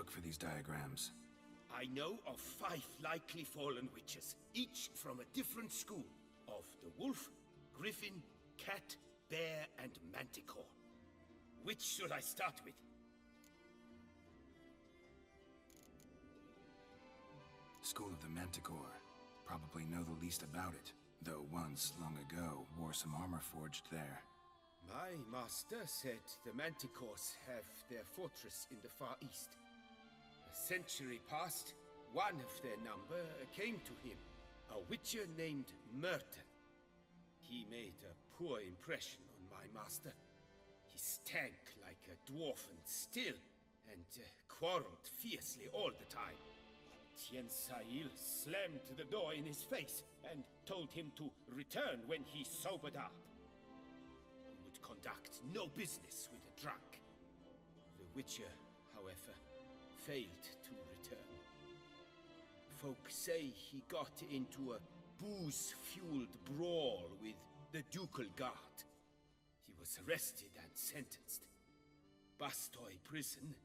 look for these diagrams? I know of 5 likely fallen witches, each from a different school of the wolf, griffin, cat, bear, and manticore. Which should I start with? School of the Manticore. Probably know the least about it, though once, long ago, wore some armor forged there. My master said the manticores have their fortress in the Far East. A century past, one of their number came to him, a witcher named Merton. He made a poor impression on my master. He stank like a dwarfen still, and quarreled fiercely all the time. Tien Sail slammed the door in his face and told him to return when he sobered up. He would conduct no business with a drunk. The Witcher, however, failed to return. Folk say he got into a booze-fueled brawl with the Ducal Guard. He was arrested and sentenced. Bastoy Prison,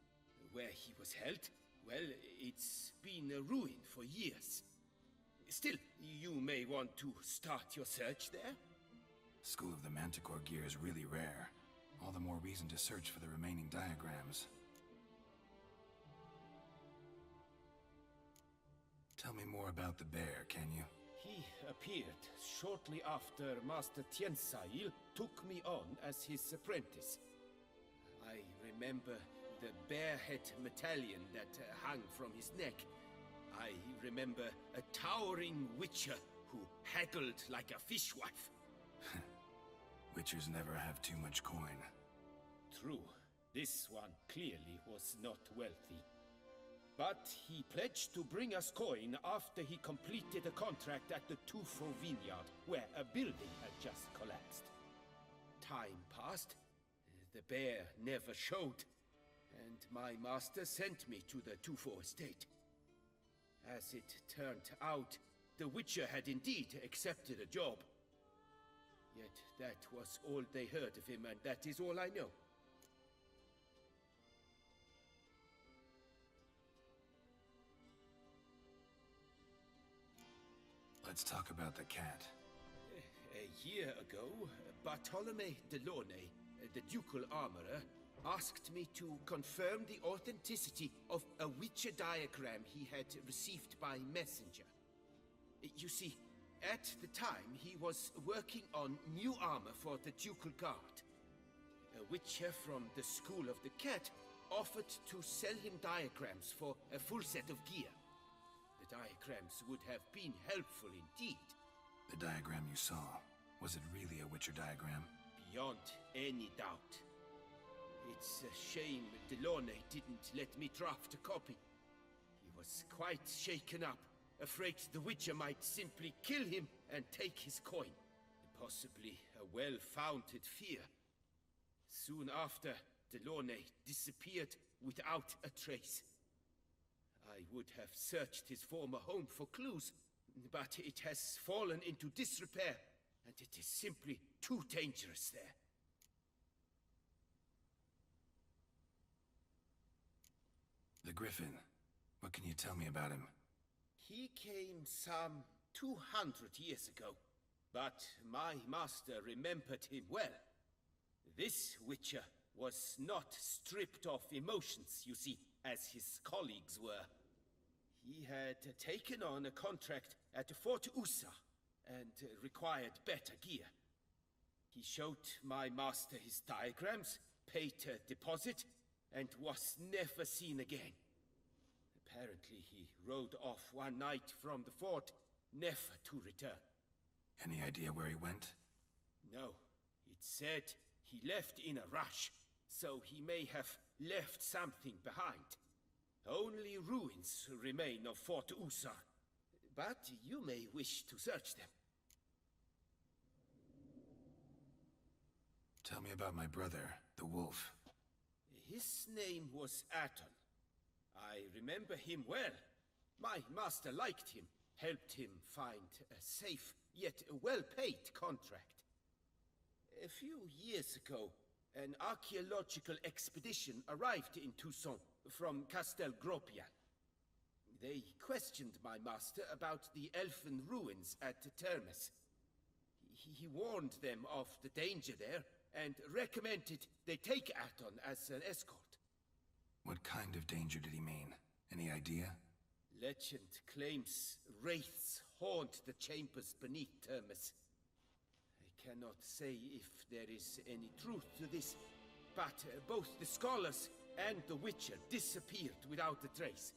where he was held, well, it's been a ruin for years. Still, you may want to start your search there? School of the Manticore gear is really rare. All the more reason to search for the remaining diagrams. Tell me more about the bear, can you? He appeared shortly after Master Tien Sail took me on as his apprentice. I remember the bear-head medallion that hung from his neck. I remember a towering witcher who haggled like a fishwife. Witchers never have too much coin. True. This one clearly was not wealthy. But he pledged to bring us coin after he completed a contract at the Tufo Vineyard, where a building had just collapsed. Time passed. The bear never showed, and my master sent me to the Tufo estate. As it turned out, the Witcher had indeed accepted a job. Yet that was all they heard of him, and that is all I know. Let's talk about the cat. A year ago, Bartolome Delaunay, the Ducal Armorer, asked me to confirm the authenticity of a Witcher diagram he had received by messenger. You see, at the time he was working on new armor for the Ducal Guard. A Witcher from the School of the Cat offered to sell him diagrams for a full set of gear. The diagrams would have been helpful indeed. The diagram you saw, was it really a Witcher diagram? Beyond any doubt. It's a shame Delaunay didn't let me draft a copy. He was quite shaken up, afraid the Witcher might simply kill him and take his coin. Possibly a well-founded fear. Soon after, Delaunay disappeared without a trace. I would have searched his former home for clues, but it has fallen into disrepair, and it is simply too dangerous there. The Griffin. What can you tell me about him? He came some 200 years ago, but my master remembered him well. This Witcher was not stripped of emotions, you see, as his colleagues were. He had taken on a contract at Fort Usa and required better gear. He showed my master his diagrams, paid a deposit, and was never seen again. Apparently he rode off one night from the fort, never to return. Any idea where he went? No. It said he left in a rush, so he may have left something behind. Only ruins remain of Fort Usa, but you may wish to search them. Tell me about my brother, the wolf. His name was Aton. I remember him well. My master liked him, helped him find a safe, yet a well-paid contract. A few years ago, an archaeological expedition arrived in Toussaint from Castel Gropian. They questioned my master about the elfin ruins at Termes. He warned them of the danger there, and recommended they take Aton as an escort. What kind of danger did he mean? Any idea? Legend claims wraiths haunt the chambers beneath Termes. I cannot say if there is any truth to this, but both the scholars and the Witcher disappeared without a trace.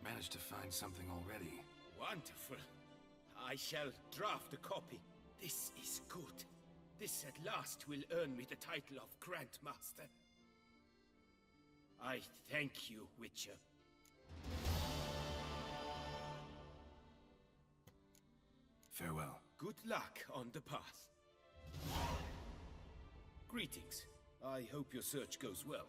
Managed to find something already. Wonderful. I shall draft a copy. This is good. This at last will earn me the title of Grandmaster. I thank you, Witcher. Farewell. Good luck on the path. Greetings. I hope your search goes well.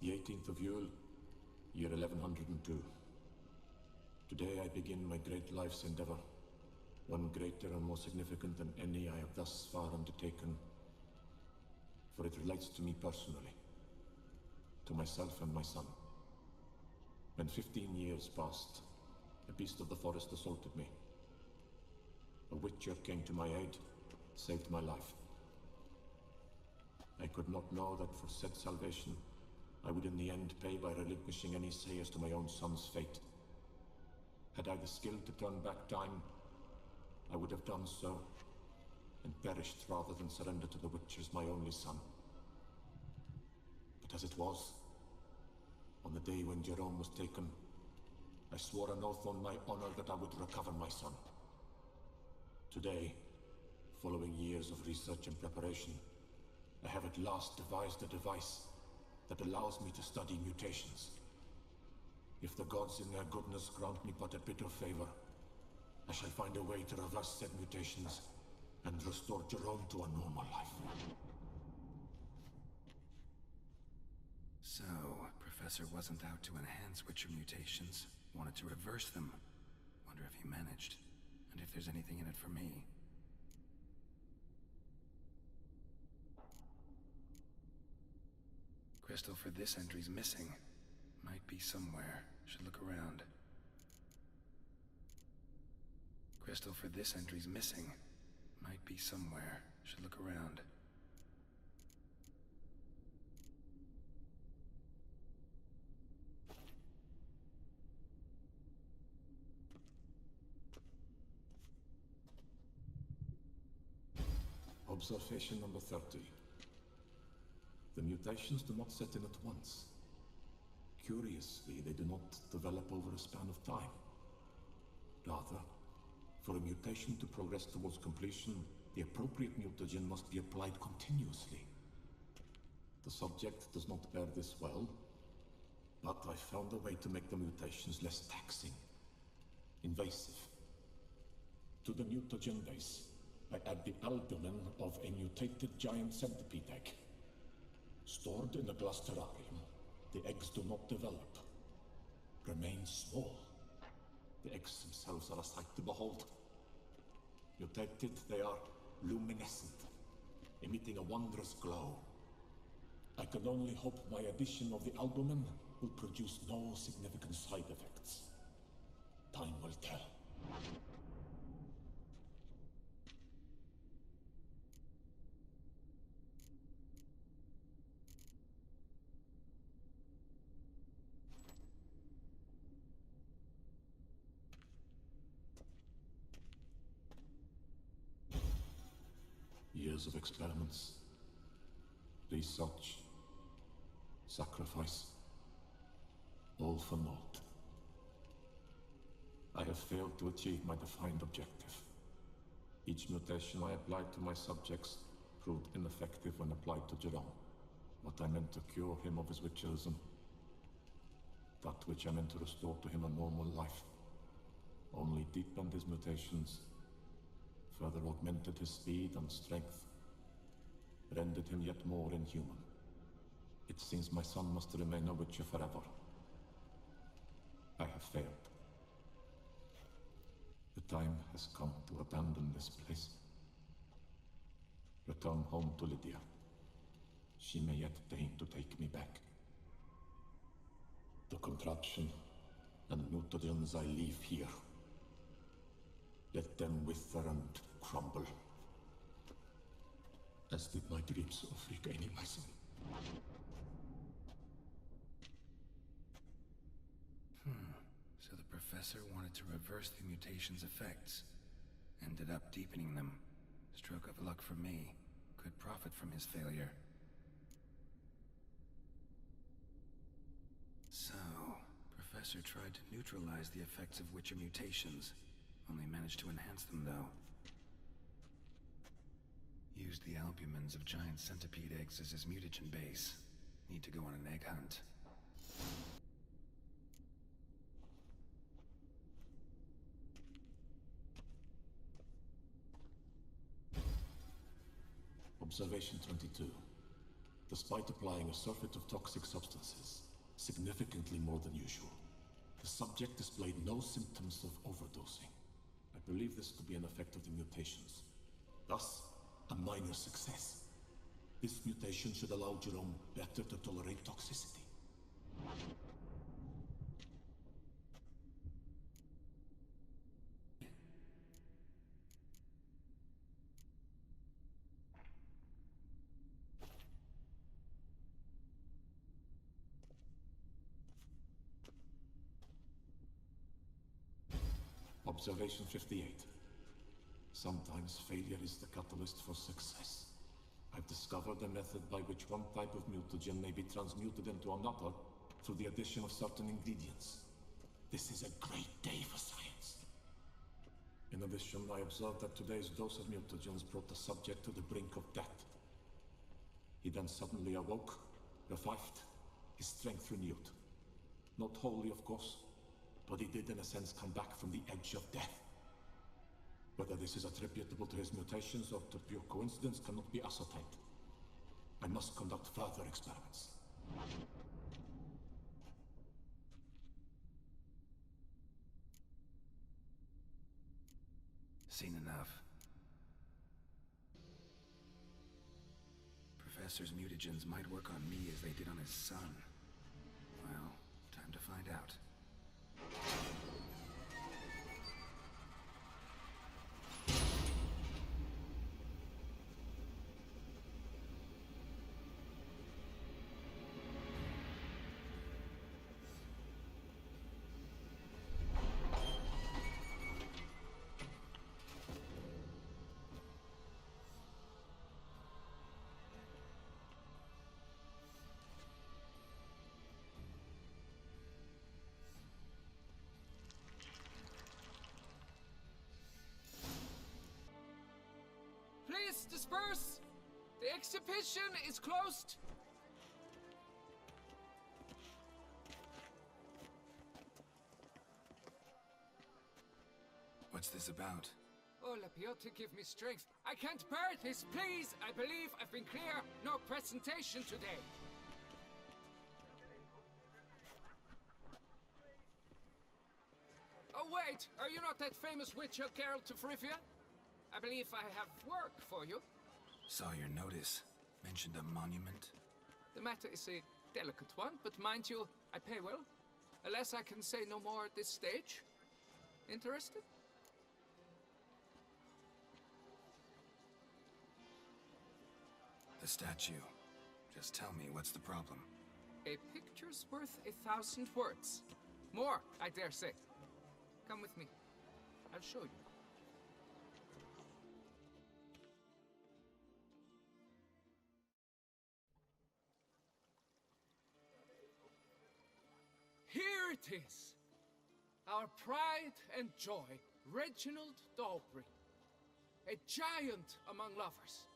The 18th of Yule, year 1102. Today I begin my great life's endeavor, one greater and more significant than any I have thus far undertaken, for it relates to me personally, to myself and my son. When 15 years passed, a beast of the forest assaulted me. A Witcher came to my aid, saved my life. I could not know that for said salvation, I would in the end pay by relinquishing any say as to my own son's fate. Had I the skill to turn back time, I would have done so, and perished rather than surrender to the Witchers my only son. But as it was, on the day when Jerome was taken, I swore an oath on my honor that I would recover my son. Today, following years of research and preparation, I have at last devised a device that allows me to study mutations. If the gods in their goodness grant me but a bit of favor, I shall find a way to reverse said mutations and restore Jerome to a normal life. So, Professor wasn't out to enhance Witcher mutations, wanted to reverse them. Wonder if he managed, and if there's anything in it for me. Crystal for this entry's missing. Might be somewhere. Should look around. Crystal for this entry's missing. Might be somewhere. Should look around. Observation number 30. The mutations do not set in at once. Curiously, they do not develop over a span of time. Rather, for a mutation to progress towards completion, the appropriate mutagen must be applied continuously. The subject does not bear this well, but I found a way to make the mutations less taxing, invasive. To the mutagen base, I add the albumin of a mutated giant centipede egg. Stored in a glass terrarium, the eggs do not develop, remain small. The eggs themselves are a sight to behold. Mutated, they are luminescent, emitting a wondrous glow. I can only hope my addition of the albumin will produce no significant side effects. Time will tell. Years of experiments, research, sacrifice, all for naught. I have failed to achieve my defined objective. Each mutation I applied to my subjects proved ineffective when applied to Jerome. What I meant to cure him of his witcherism, that which I meant to restore to him a normal life, only deepened his mutations, further augmented his speed and strength, rendered him yet more inhuman. It seems my son must remain a Witcher forever. I have failed. The time has come to abandon this place. Return home to Lydia. She may yet deign to take me back. The contraption and mutagens I leave here. Let them wither and crumble. As did my dreams of regaining my son. So the professor wanted to reverse the mutation's effects. Ended up deepening them. Stroke of luck for me. Could profit from his failure. So, Professor tried to neutralize the effects of Witcher mutations. Only managed to enhance them, though. Used the albumins of giant centipede eggs as his mutagen base. Need to go on an egg hunt. Observation 22. Despite applying a surfeit of toxic substances, significantly more than usual, the subject displayed no symptoms of overdosing. I believe this to be an effect of the mutations. Thus, a minor success. This mutation should allow Jerome better to tolerate toxicity. Observation 58. Sometimes failure is the catalyst for success. I've discovered a method by which one type of mutagen may be transmuted into another through the addition of certain ingredients. This is a great day for science. In addition, I observed that today's dose of mutagens brought the subject to the brink of death. He then suddenly awoke, revived, his strength renewed. Not wholly, of course, but he did in a sense come back from the edge of death. Whether this is attributable to his mutations or to pure coincidence cannot be ascertained. I must conduct further experiments. Seen enough. Professor's mutagens might work on me as they did on his son. Well, time to find out. Please disperse! The exhibition is closed! What's this about? Oh, Lapiota, give me strength. I can't bear this, please! I believe I've been clear. No presentation today. Oh, wait! Are you not that famous witcher, Geralt of Rivia? I believe I have work for you. Saw your notice. Mentioned a monument. The matter is a delicate one, but mind you, I pay well. Alas, I can say no more at this stage. Interested? The statue. Just tell me, what's the problem? A picture's worth 1,000 words. More, I dare say. Come with me. I'll show you. Here it is! Our pride and joy, Reginald Dalbury. A giant among lovers.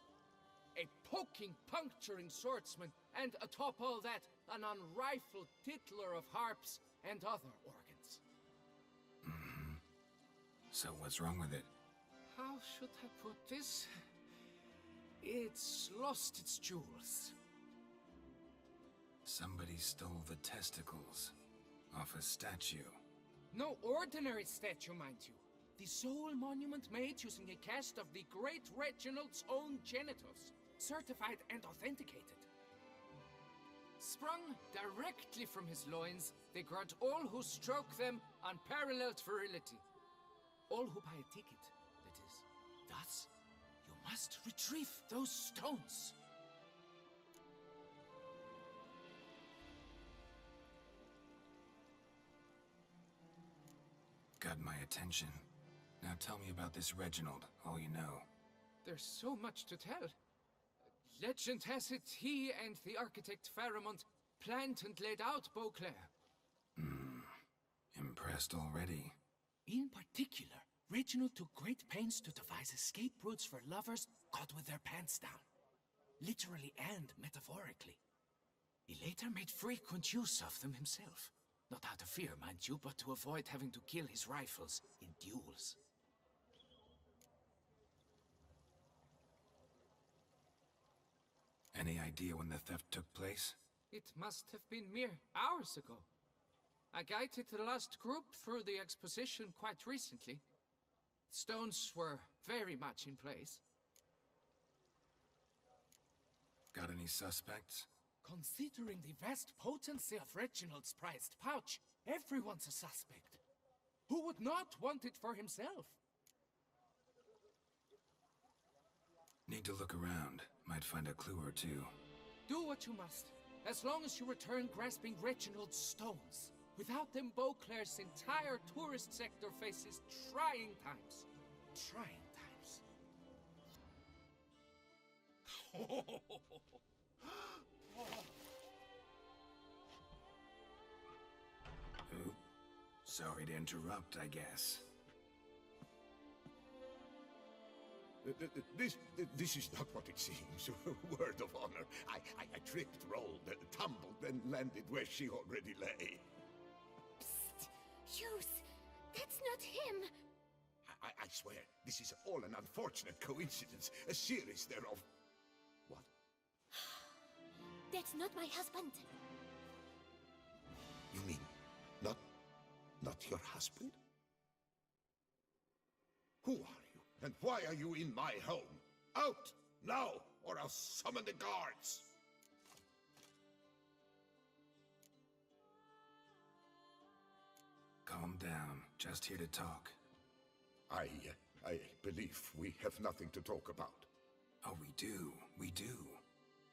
A poking, puncturing swordsman, and atop all that, an unrifled tittler of harps and other organs. So what's wrong with it? How should I put this? It's lost its jewels. Somebody stole the testicles off a statue. No ordinary statue, mind you. The sole monument made using a cast of the great Reginald's own genitals, certified and authenticated. Sprung directly from his loins, they grant all who stroke them unparalleled virility. All who buy a ticket, that is. Thus, you must retrieve those stones. Got my attention. Now tell me about this Reginald, all you know. There's so much to tell. Legend has it he and the architect Faramond planned and laid out Beauclair. Impressed already. In particular, Reginald took great pains to devise escape routes for lovers caught with their pants down. Literally and metaphorically. He later made frequent use of them himself. Not out of fear, mind you, but to avoid having to kill his rivals in duels. Any idea when the theft took place? It must have been mere hours ago. I guided the last group through the exposition quite recently. Stones were very much in place. Got any suspects? Considering the vast potency of Reginald's prized pouch, everyone's a suspect. Who would not want it for himself? Need to look around. Might find a clue or two. Do what you must, as long as you return grasping Reginald's stones. Without them, Beauclair's entire tourist sector faces trying times. Trying times. Who? Sorry to interrupt, I guess. This is not what it seems. Word of honor. I tripped, rolled, tumbled, then landed where she already lay. Psst! Hughes! That's not him! I swear, this is all an unfortunate coincidence. A series thereof. What? That's not my husband. You mean, not your husband? Who are you? And why are you in my home? Out! Now! Or I'll summon the guards! Calm down. Just here to talk. I believe we have nothing to talk about. Oh, we do. We do.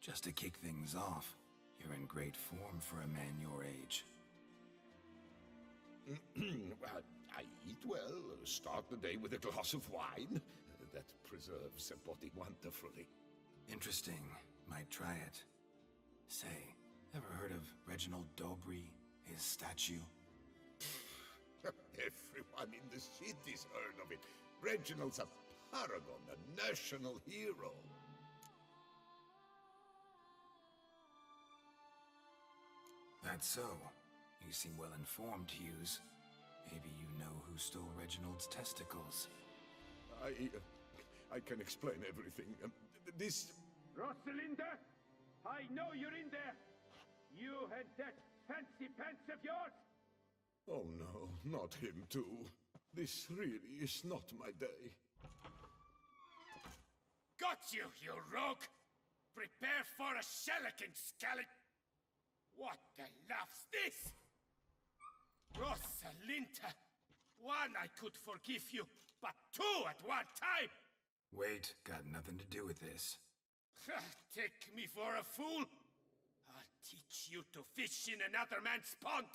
Just to kick things off, you're in great form for a man your age. Well, I eat well, start the day with a glass of wine. That preserves a body wonderfully. Interesting. Might try it. Say, ever heard of Reginald Dobry, his statue? Everyone in the city's heard of it. Reginald's a paragon, a national hero. That's so. You seem well informed, Hughes. Maybe you know who stole Reginald's testicles. I can explain everything. This... Rosalinda, I know you're in there. You and that fancy pants of yours. Oh no, not him too. This really is not my day. Got you, you rogue! Prepare for a shellacking, scallop! What the laugh's this? Rosalinda! One I could forgive you, but two at one time! Wait, got nothing to do with this. Take me for a fool? I'll teach you to fish in another man's pond!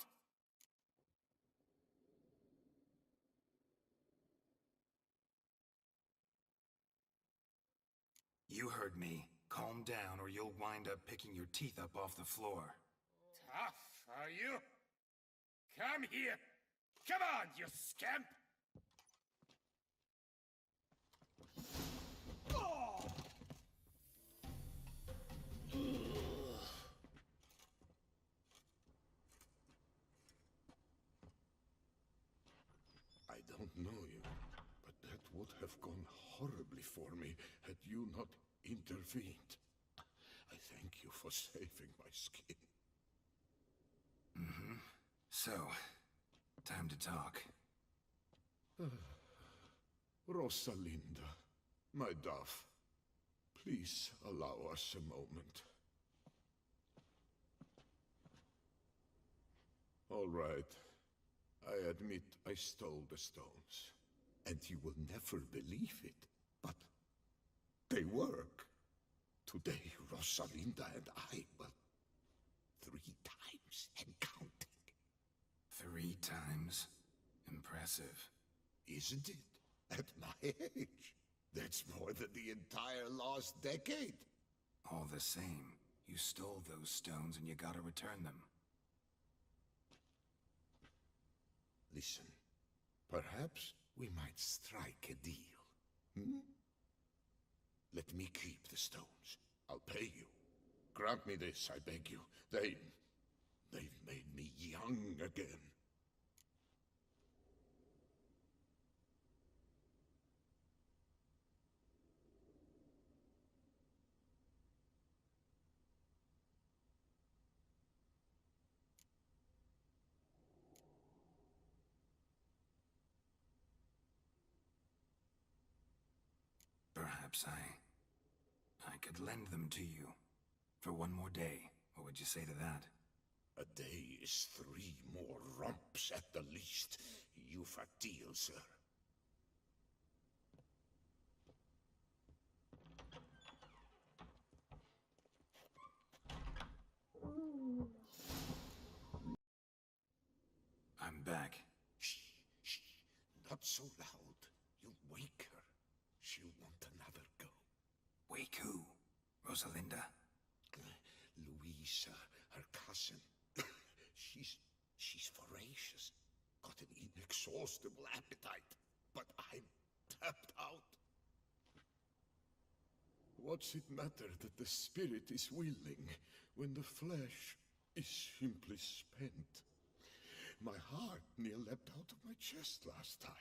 You heard me. Calm down or you'll wind up picking your teeth up off the floor. Tough, are you? Come here! Come on, you scamp! I don't know you. would have gone horribly for me had you not intervened. I thank you for saving my skin. So, time to talk. Rosalinda, my dove, please allow us a moment. All right. I admit I stole the stones. And you will never believe it, but they work. Today, Rosalinda and I, well, 3 times and counting. 3 times? Impressive. Isn't it? At my age. That's more than the entire last decade. All the same, you stole those stones and you gotta return them. Listen, perhaps we might strike a deal. Hmm? Let me keep the stones. I'll pay you. Grant me this, I beg you. They've made me young again. Perhaps I could lend them to you. For 1 more day. What would you say to that? A day is 3 more romps at the least. You've a deal, sir. I'm back. Shh, shh. Not so loud. You'll wake her. She'll want another go. Wake who? Rosalinda? Luisa, her cousin. She's voracious. Got an inexhaustible appetite. But I'm tapped out. What's it matter that the spirit is willing when the flesh is simply spent? My heart near leapt out of my chest last time.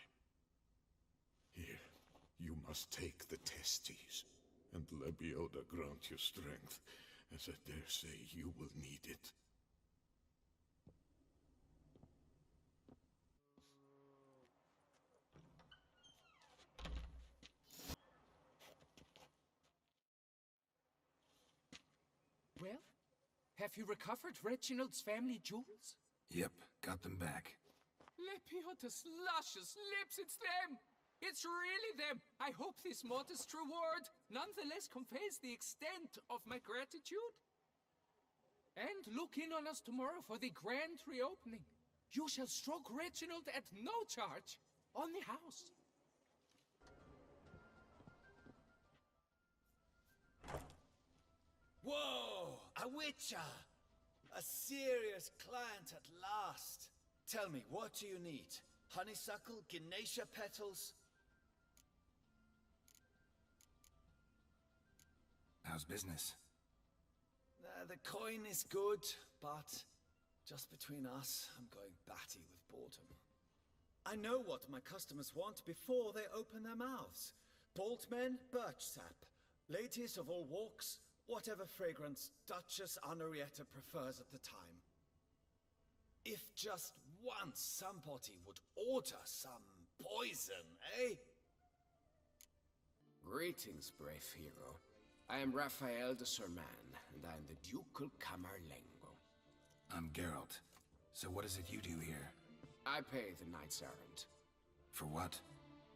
Here, you must take the testes, and Lebioda grant you strength, as I dare say you will need it. Well, have you recovered Reginald's family jewels? Yep, got them back. Lepioda's luscious lips, it's them! It's really them! I hope this modest reward nonetheless conveys the extent of my gratitude. And look in on us tomorrow for the grand reopening. You shall stroke Reginald at no charge on the house. Whoa! A witcher! A serious client at last. Tell me, what do you need? Honeysuckle? Gymnasia petals? How's business? The coin is good, but just between us, I'm going batty with boredom. I know what my customers want before they open their mouths. Bald men, birch sap. Ladies of all walks, whatever fragrance Duchess Henrietta prefers at the time. If just once somebody would order some poison, eh? Greetings, brave hero. I am Raphael de Serman, and I am the Ducal Camerlengo. I'm Geralt. So what is it you do here? I pay the knight's errand. For what?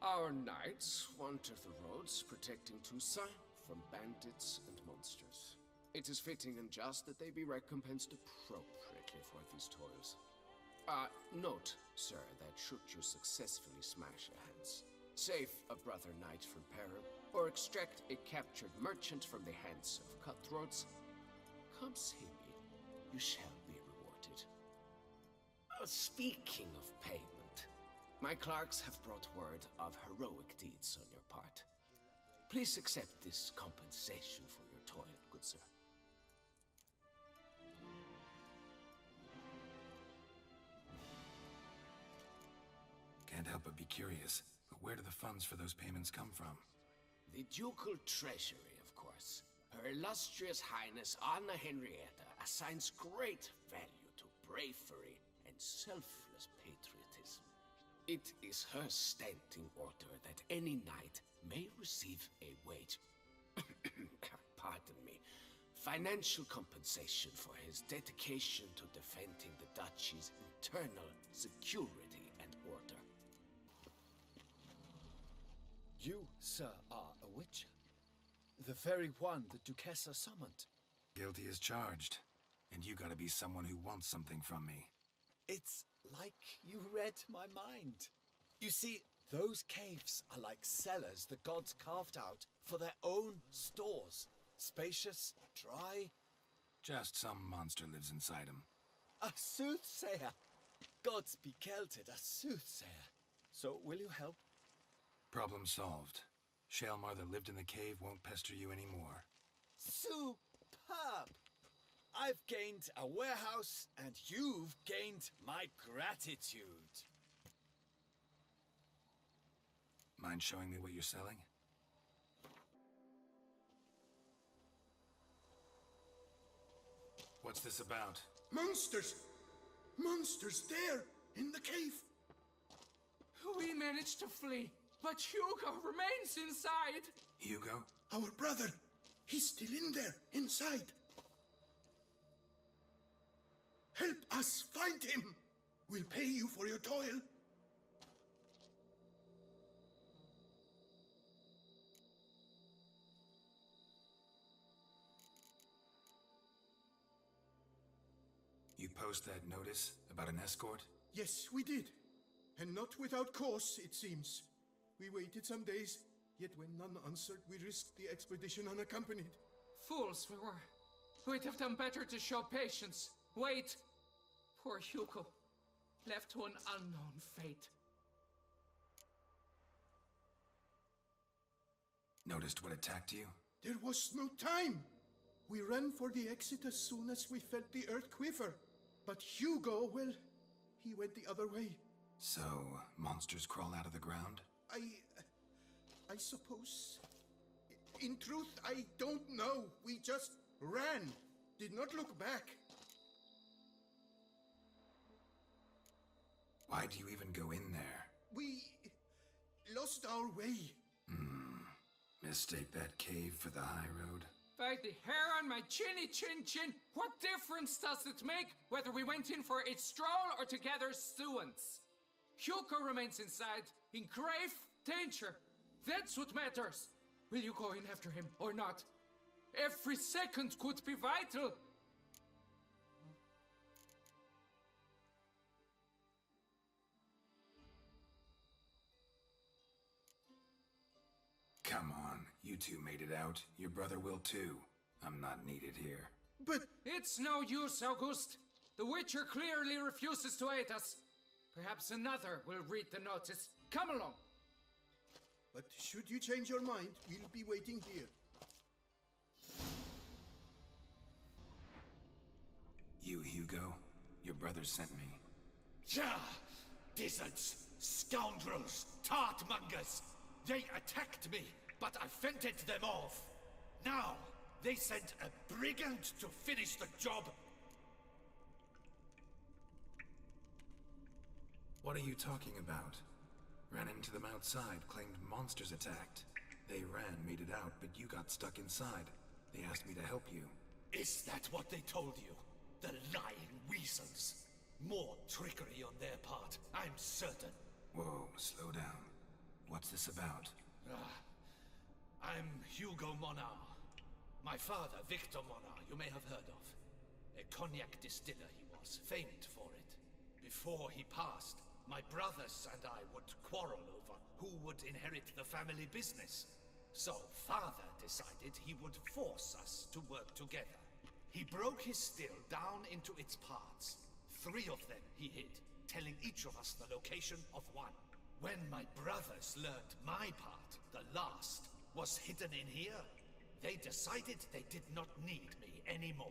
Our knights wander the roads, protecting Toussaint from bandits and monsters. It is fitting and just that they be recompensed appropriately for these toils. Note, sir, that should you successfully smash a hands, save a brother knight from peril, or extract a captured merchant from the hands of cutthroats, come see me. You shall be rewarded. Speaking of payment, my clerks have brought word of heroic deeds on your part. Please accept this compensation for your toil, good sir. Can't help but be curious. But where do the funds for those payments come from? The ducal treasury, of course. Her illustrious Highness Anna Henrietta assigns great value to bravery and selfless patriotism. It is her standing order that any knight may receive a wage. Pardon me. Financial compensation for his dedication to defending the duchy's internal security and order. You, sir, are a witcher. The very one the Duchessa summoned. Guilty as charged. And you gotta be someone who wants something from me. It's like you read my mind. You see, those caves are like cellars the gods carved out for their own stores. Spacious, dry. Just some monster lives inside him. A soothsayer. Gods be kelted, a soothsayer. So, will you help? Problem solved. Shalmar that lived in the cave won't pester you anymore. Superb! I've gained a warehouse, and you've gained my gratitude. Mind showing me what you're selling? What's this about? Monsters! Monsters there, in the cave! We managed to flee, but Hugo remains inside. Hugo? Our brother! He's still in there, inside! Help us find him! We'll pay you for your toil. You post that notice about an escort? Yes, we did. And not without cause, it seems. We waited some days, yet when none answered, we risked the expedition unaccompanied. Fools we were. We'd have done better to show patience. Wait. Poor Hugo. Left to an unknown fate. Noticed what attacked you? There was no time. We ran for the exit as soon as we felt the earth quiver. But Hugo, well, he went the other way. So, monsters crawl out of the ground? I suppose. In truth, I don't know. We just ran. Did not look back. Why do you even go in there? We lost our way. Mistake that cave for the high road? By the hair on my chinny chin chin, what difference does it make whether we went in for a stroll or to gather students? Hugo remains inside, in grave danger. That's what matters. Will you go in after him or not? Every second could be vital. Come on, you two made it out. Your brother will too. I'm not needed here. But It's no use, August. The Witcher clearly refuses to aid us. Perhaps another will read the notice. Come along. should you change your mind, we'll be waiting here. You, Hugo? Your brother sent me. Ja! Dizzards, scoundrels, tartmongers! They attacked me, but I fended them off. Now, they sent a brigand to finish the job. What are you talking about? Ran into them outside, claimed monsters attacked. They ran, made it out, but you got stuck inside. They asked me to help you. Is that what they told you? The lying weasels. More trickery on their part, I'm certain. Whoa, slow down. What's this about? I'm Hugo Monar. My father, Victor Monar, you may have heard of. A cognac distiller he was, famed for it. Before he passed, my brothers and I would quarrel over who would inherit the family business. So father decided he would force us to work together. He broke his still down into its parts. 3 of them he hid, telling each of us the location of one. When my brothers learned my part, the last, was hidden in here, they decided they did not need me anymore.